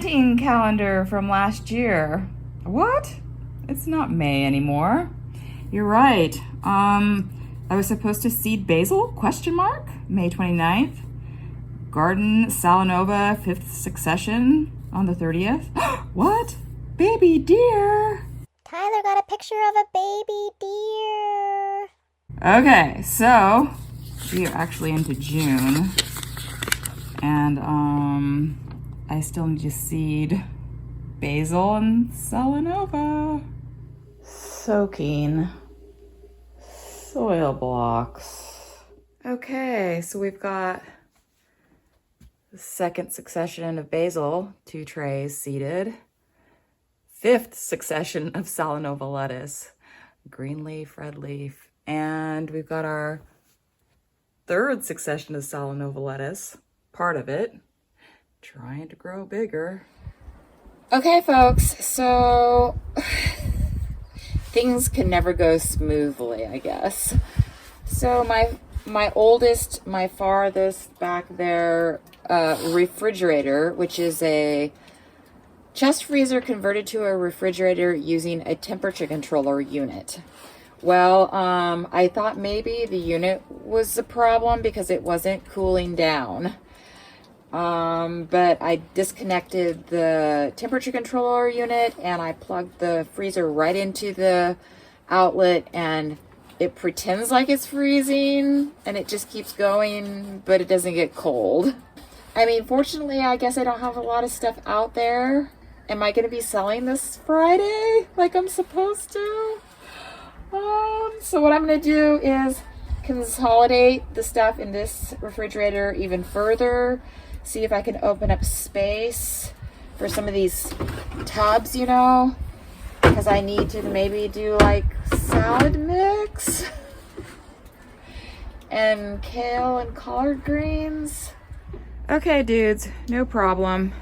planting calendar from last year. What? It's not May anymore. You're right. I was supposed to seed basil, question mark, May 29th. Garden salanova, 5th succession on the 30th. What? Baby deer. Tyler got a picture of a baby deer. Okay, so we are actually into June. And I still need to seed basil and salanova. Soaking soil blocks. Okay, so we've got the 2nd succession of basil, 2 trays seeded. 5th succession of salanova lettuce, green leaf, red leaf. And we've got our 3rd succession of salanova lettuce, part of it, trying to grow bigger. Okay, folks, so things can never go smoothly, I guess. So my oldest, my farthest back there refrigerator, which is a chest freezer converted to a refrigerator using a temperature controller unit. Well, I thought maybe the unit was the problem because it wasn't cooling down. But I disconnected the temperature controller unit and I plugged the freezer right into the outlet, and it pretends like it's freezing and it just keeps going, but it doesn't get cold. I mean, fortunately, I guess I don't have a lot of stuff out there. Am I going to be selling this Friday like I'm supposed to? So what I'm going to do is consolidate the stuff in this refrigerator even further. See if I can open up space for some of these tubs, you know, because I need to maybe do like salad mix and kale and collard greens. Okay, dudes, no problem.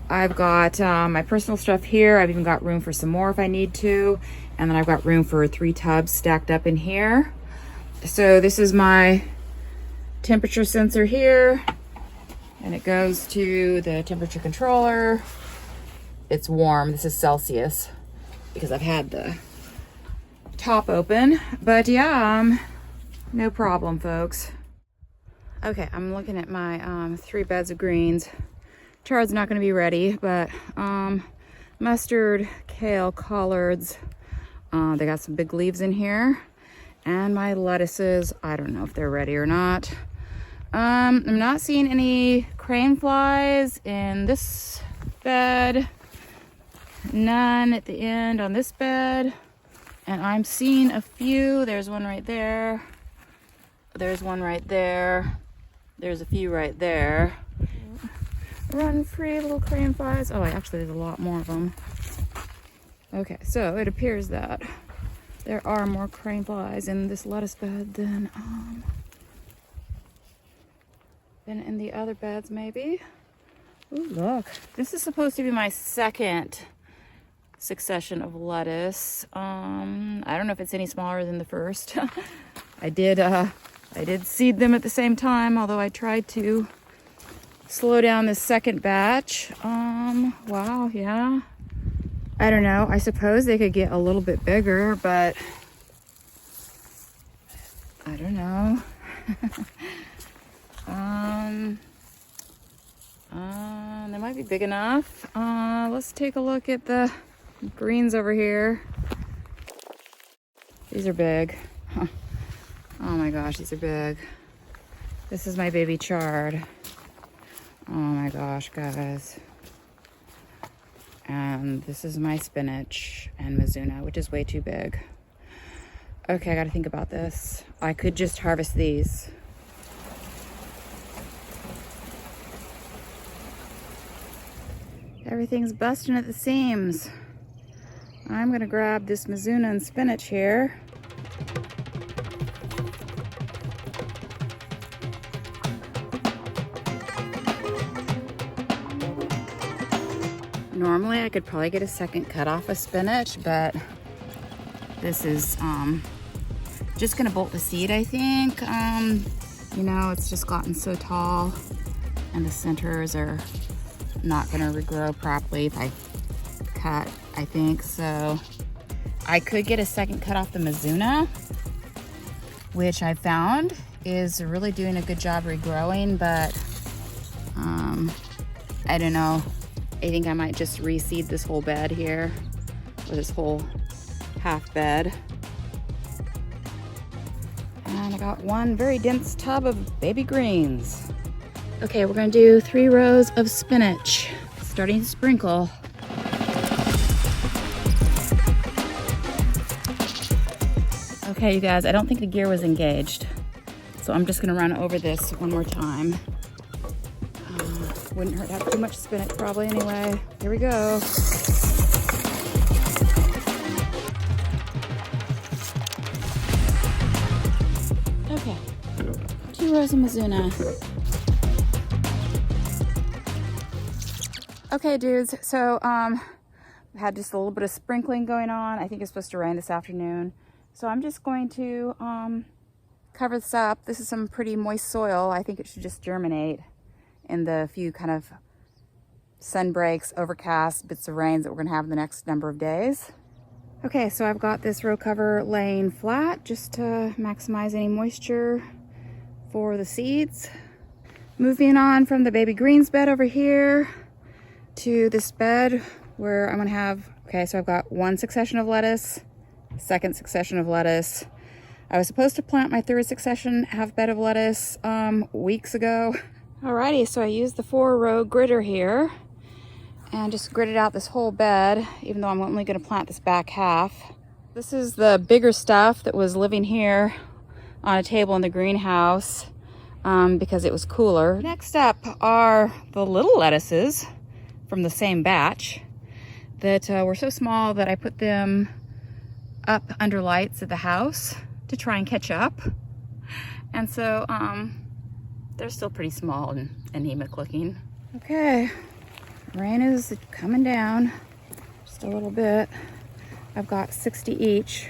I've got my personal stuff here. I've even got room for some more if I need to. And then I've got room for 3 tubs stacked up in here. So this is my temperature sensor here. And it goes to the temperature controller. It's warm. This is Celsius because I've had the top open. But yeah, no problem, folks. Okay, I'm looking at my 3 beds of greens. Chard's not going to be ready, but mustard, kale, collards, they got some big leaves in here. And my lettuces, I don't know if they're ready or not. I'm not seeing any crane flies in this bed. None at the end on this bed. And I'm seeing a few. There's one right there. There's one right there. There's a few right there. Run free, little crane flies. Oh, actually, there's a lot more of them. Okay, so it appears that there are more crane flies in this lettuce bed than in the other beds, maybe. Ooh, look. This is supposed to be my 2nd succession of lettuce. I don't know if it's any smaller than the first. I did seed them at the same time, although I tried to slow down the 2nd batch. Wow, yeah. I don't know. I suppose they could get a little bit bigger, but I don't know. They might be big enough. Let's take a look at the greens over here. These are big. Huh. Oh my gosh, these are big. This is my baby chard. Oh my gosh, guys. And this is my spinach and mizuna, which is way too big. Okay, I gotta think about this. I could just harvest these. Everything's busting at the seams. I'm gonna grab this mizuna and spinach here. Normally I could probably get a 2nd cut off of spinach, but this is just gonna bolt the seed, I think. You know, it's just gotten so tall and the centers are not gonna regrow properly if I cut, I think. So I could get a second cut off the mizuna, which I found is really doing a good job regrowing, but I don't know. I think I might just reseed this whole bed here, or this whole half bed. And I got one very dense tub of baby greens. Okay, we're gonna do 3 rows of spinach, starting to sprinkle. Okay, you guys, I don't think the gear was engaged, so I'm just gonna run over this one more time. Wouldn't hurt to have too much spinach probably anyway. Here we go. Okay, 2 rows of mizuna. Okay, dudes, so we had just a little bit of sprinkling going on. I think it's supposed to rain this afternoon. So I'm just going to cover this up. This is some pretty moist soil. I think it should just germinate in the few kind of sun breaks, overcast bits of rains that we're gonna have in the next number of days. Okay, so I've got this row cover laying flat just to maximize any moisture for the seeds. Moving on from the baby greens bed over here to this bed where I'm gonna have, okay, so I've got 1 succession of lettuce, 2nd succession of lettuce. I was supposed to plant my 3rd succession half bed of lettuce weeks ago. Alrighty, so I used the 4-row gritter here and just gridded out this whole bed, even though I'm only gonna plant this back half. This is the bigger stuff that was living here on a table in the greenhouse because it was cooler. Next up are the little lettuces from the same batch that were so small that I put them up under lights at the house to try and catch up. And so they're still pretty small and anemic looking. Okay, rain is coming down just a little bit. I've got 60 each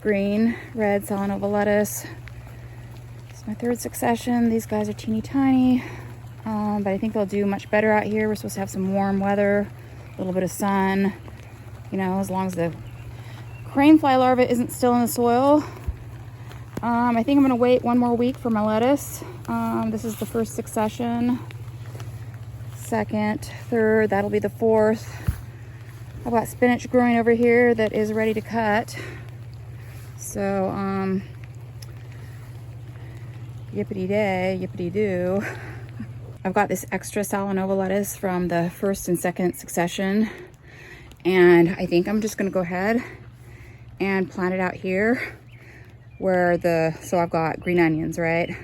green, red salanova lettuce. It's my 3rd succession. These guys are teeny tiny, but I think they'll do much better out here. We're supposed to have some warm weather, a little bit of sun, you know, as long as the crane fly larva isn't still in the soil. I think I'm gonna wait 1 more week for my lettuce. This is the 1st succession, 2nd, 3rd, that'll be the 4th. I've got spinach growing over here that is ready to cut. So, yippity day, yippity do. I've got this extra salanova lettuce from the 1st and 2nd succession, and I think I'm just gonna go ahead and plant it out here where so I've got green onions, right?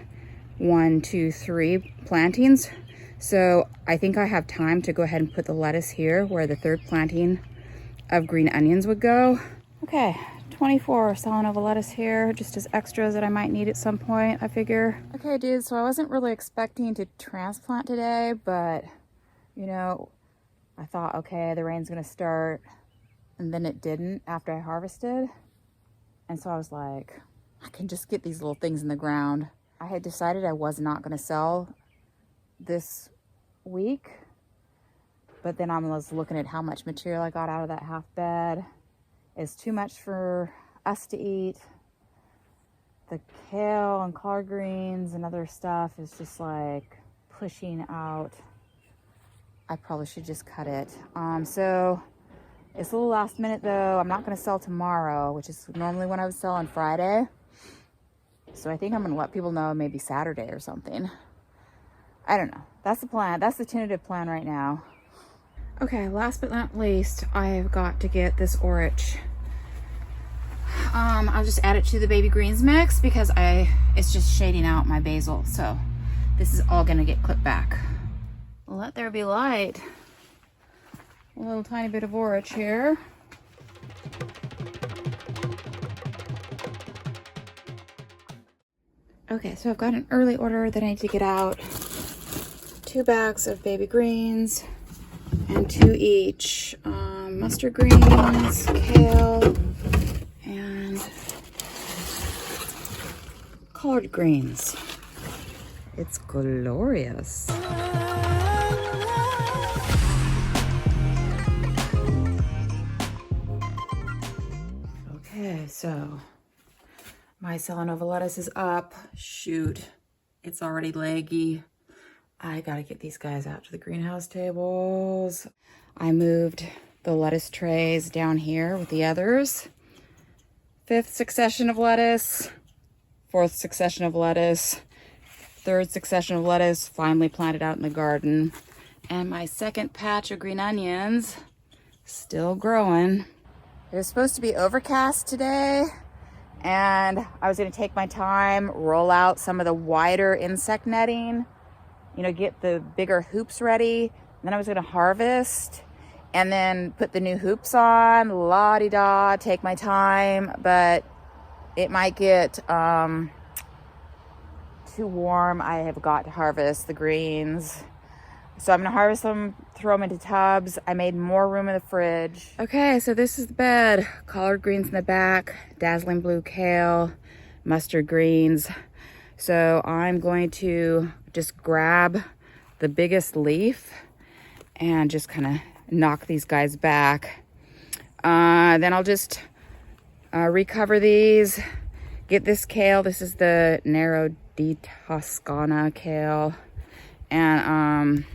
1, 2, 3 plantings. So I think I have time to go ahead and put the lettuce here where the 3rd planting of green onions would go. Okay, 24 salanova lettuce here, just as extras that I might need at some point, I figure. Okay, dude, so I wasn't really expecting to transplant today, but you know, I thought, okay, the rain's gonna start, and then it didn't after I harvested. And so I was like, I can just get these little things in the ground. I had decided I was not gonna sell this week, but then I was looking at how much material I got out of that half bed. It's too much for us to eat. The kale and collard greens and other stuff is just like pushing out. I probably should just cut it. So it's a little last minute though. I'm not gonna sell tomorrow, which is normally when I would sell on Friday. So I think I'm gonna let people know maybe Saturday or something. I don't know. That's the plan. That's the tentative plan right now. Okay, last but not least, I've got to get this orach. I'll just add it to the baby greens mix because it's just shading out my basil. So this is all gonna get clipped back. Let there be light. A little tiny bit of orach here. Okay, so I've got an early order that I need to get out. 2 bags of baby greens and 2 each. Mustard greens, kale, and collard greens. It's glorious. So my salanova lettuce is up. Shoot, it's already leggy. I gotta get these guys out to the greenhouse tables. I moved the lettuce trays down here with the others. 5th succession of lettuce, 4th succession of lettuce, 3rd succession of lettuce finally planted out in the garden. And my 2nd patch of green onions still growing. It was supposed to be overcast today, and I was gonna take my time, roll out some of the wider insect netting, you know, get the bigger hoops ready. Then I was gonna harvest and then put the new hoops on, la-di-da, take my time, but it might get too warm. I have got to harvest the greens. So I'm gonna harvest them, throw them into tubs. I made more room in the fridge. Okay, so this is the bed. Collard greens in the back, dazzling blue kale, mustard greens. So I'm going to just grab the biggest leaf and just kind of knock these guys back. Then I'll just recover these, get this kale. This is the Nero di Toscana kale. And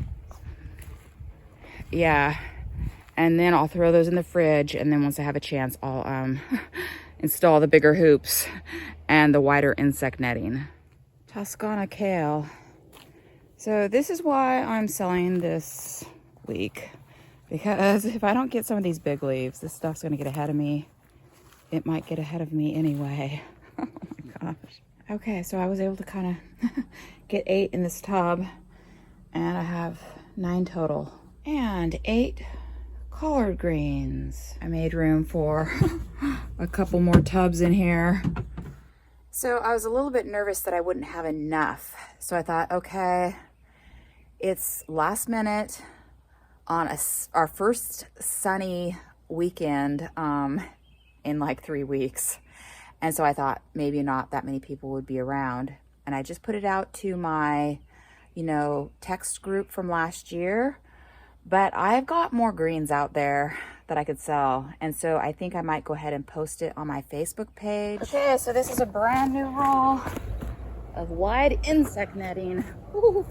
yeah, and then I'll throw those in the fridge, and then once I have a chance, I'll install the bigger hoops and the wider insect netting. Toscana kale. So this is why I'm selling this week, because if I don't get some of these big leaves, this stuff's gonna get ahead of me. It might get ahead of me anyway. Oh my gosh. Okay, so I was able to kind of get 8 in this tub, and I have 9 total. And 8 collard greens. I made room for a couple more tubs in here. So I was a little bit nervous that I wouldn't have enough. So I thought, okay, it's last minute on our first sunny weekend in like 3 weeks. And so I thought maybe not that many people would be around. And I just put it out to my, you know, text group from last year. But I've got more greens out there that I could sell. And so I think I might go ahead and post it on my Facebook page. Okay, so this is a brand new roll of wide insect netting. Woo.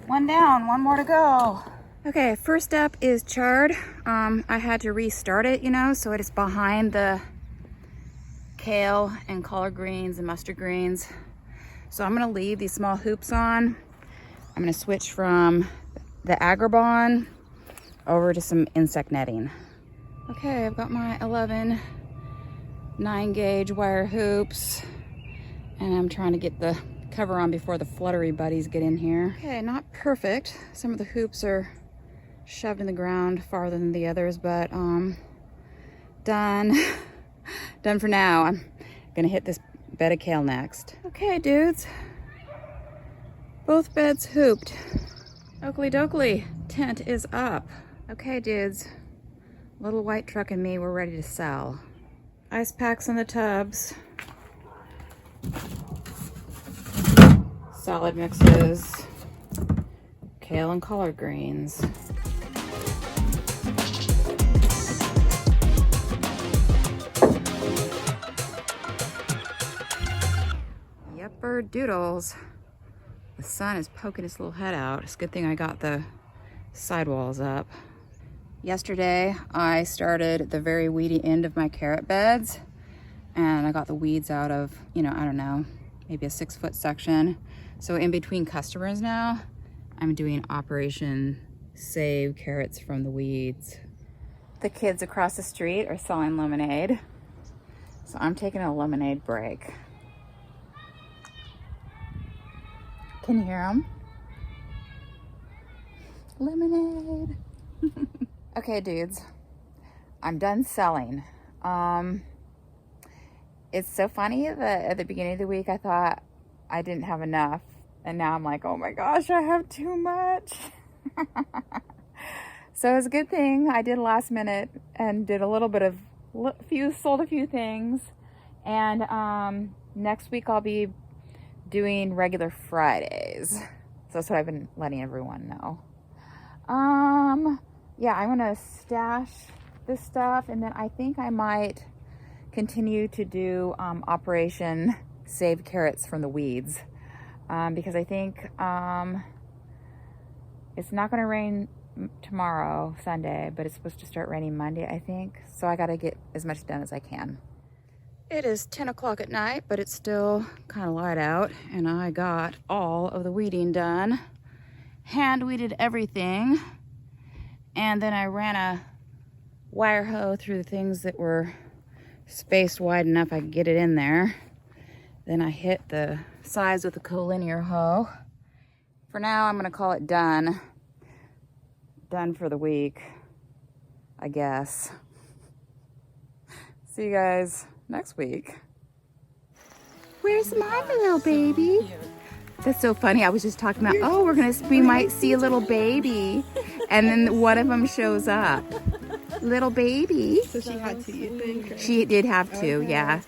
One down, one more to go. Okay, first up is chard. I had to restart it, you know, so it is behind the kale and collard greens and mustard greens. So I'm gonna leave these small hoops on. I'm gonna switch from the Agribon over to some insect netting. Okay, I've got my 11 9-gauge wire hoops, and I'm trying to get the cover on before the fluttery buddies get in here. Okay, not perfect. Some of the hoops are shoved in the ground farther than the others, but done. Done for now. I'm gonna hit this bed of kale next. Okay, dudes. Both beds hooped. Oakley dokley, tent is up. Okay, dudes. Little white truck and me, we're ready to sell. Ice packs in the tubs. Salad mixes. Kale and collard greens. Yepper doodles. The sun is poking its little head out. It's a good thing I got the sidewalls up. Yesterday, I started the very weedy end of my carrot beds, and I got the weeds out of, you know, I don't know, maybe a 6-foot section. So in between customers now, I'm doing Operation Save Carrots from the Weeds. The kids across the street are selling lemonade, so I'm taking a lemonade break. Can you hear them? Lemonade. Okay, dudes, I'm done selling. It's so funny that at the beginning of the week, I thought I didn't have enough. And now I'm like, oh my gosh, I have too much. So it's a good thing I did last minute and did a little bit of, sold a few things. And next week I'll be doing regular Fridays. So that's what I've been letting everyone know. Yeah, I'm gonna stash this stuff, and then I think I might continue to do Operation Save Carrots from the Weeds, because I think it's not gonna rain tomorrow, Sunday, but it's supposed to start raining Monday, I think. So I gotta get as much done as I can. It is 10 o'clock at night, but it's still kind of light out, and I got all of the weeding done. Hand weeded everything, and then I ran a wire hoe through the things that were spaced wide enough I could get it in there. Then I hit the sides with a collinear hoe. For now, I'm gonna call it done. Done for the week, I guess. See you guys next week. Where's my little baby? That's so funny. I was just talking about, oh, we might see a little baby. And then one of them shows up. Little baby. So she had to, you think? She did have to, yeah.